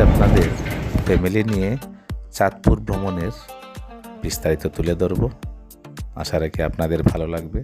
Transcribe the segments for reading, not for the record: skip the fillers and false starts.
আপনাদের ফ্যামিলি নিয়ে চাঁদপুর ভ্রমণের বিস্তারিত তুলে ধরব। আশা রাখি আপনাদের ভালো লাগবে।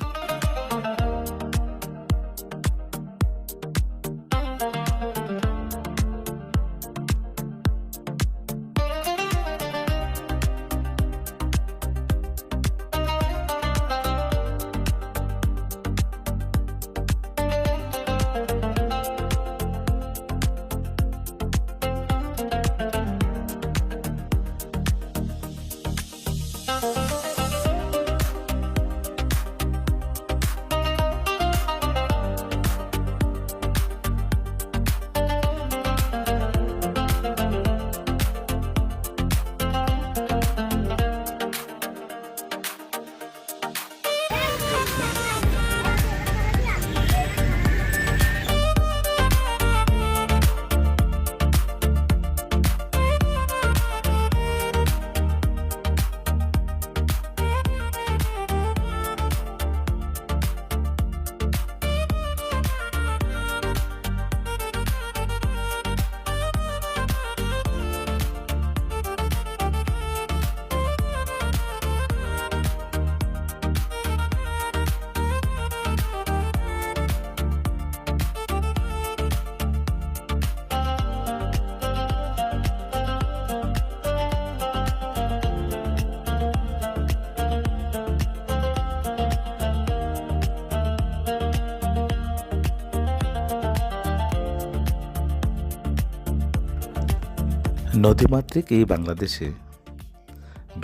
নদীমাতৃক এই বাংলাদেশে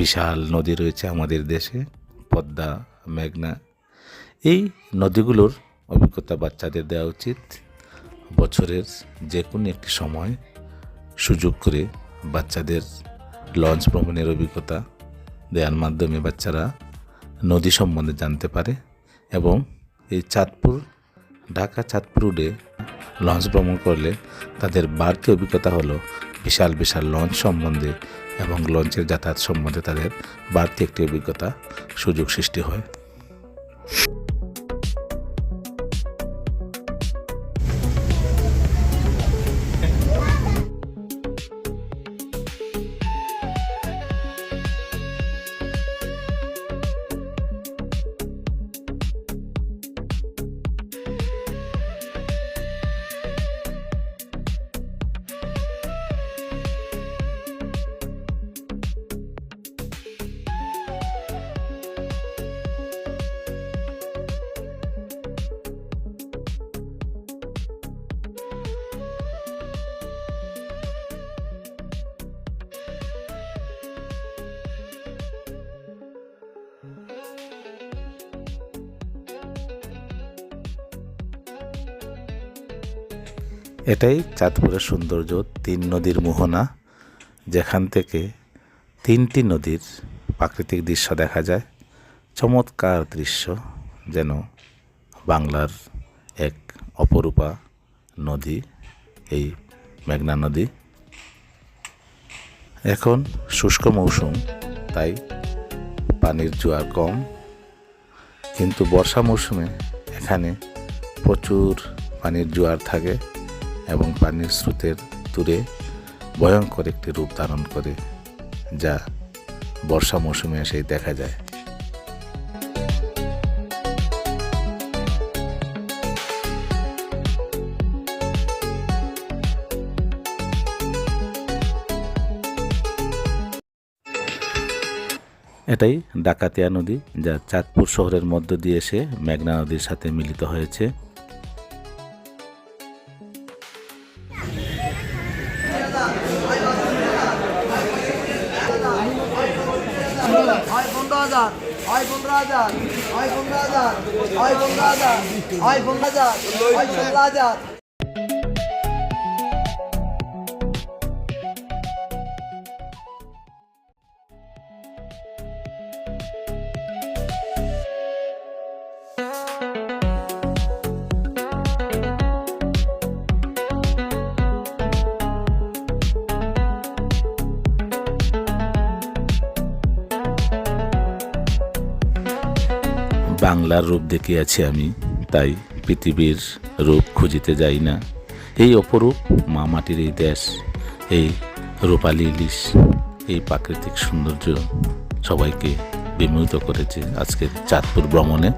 বিশাল নদী রয়েছে আমাদের দেশে, পদ্মা, মেঘনা। এই নদীগুলোর অভিজ্ঞতা বাচ্চাদের দেওয়া উচিত। বছরের যে কোনো একটি সময় সুযোগ করে বাচ্চাদের লঞ্চ ভ্রমণের অভিজ্ঞতা দেওয়ার মাধ্যমে বাচ্চারা নদী সম্বন্ধে জানতে পারে। এবং এই চাঁদপুর, ঢাকা চাঁদপুর রোডে লঞ্চ ভ্রমণ করলে তাদের বাড়তি অভিজ্ঞতা হলো বিশাল বিশাল লঞ্চ সম্বন্ধে এবং লঞ্চের যাতায়াত সম্বন্ধে তাদের বাড়তি একটি অভিজ্ঞতা, সুযোগ সৃষ্টি হয়। এটাই চাঁদপুরের সৌন্দর্য, 3 নদীর মোহনা, যেখান থেকে 3টি নদীর প্রাকৃতিক দৃশ্য দেখা যায়। চমৎকার দৃশ্য, যেন বাংলার এক অপরূপা নদী এই মেঘনা নদী। এখন শুষ্ক মৌসুম, তাই পানির জোয়ার কম, কিন্তু বর্ষা মৌসুমে এখানে প্রচুর পানির জোয়ার থাকে এবং পানির স্রোতের দূরে ভয়ঙ্কর একটি রূপ ধারণ করে, যা বর্ষা মৌসুমে এসেই দেখা যায়। এটাই ডাকাতিয়া নদী, যা চাঁদপুর শহরের মধ্য দিয়ে এসে মেঘনা নদীর সাথে মিলিত হয়েছে। বাংলার রূপ দেখিয়াছি আমি, তাই পৃথিবীর রূপ খুঁজিতে যাই না। এই অপরূপ মা মাটির এই দেশ, এই রূপালী ইলিশ, এই প্রাকৃতিক সৌন্দর্য সবাইকে বিমোহিত করেছে আজকের চাঁদপুর ভ্রমণে।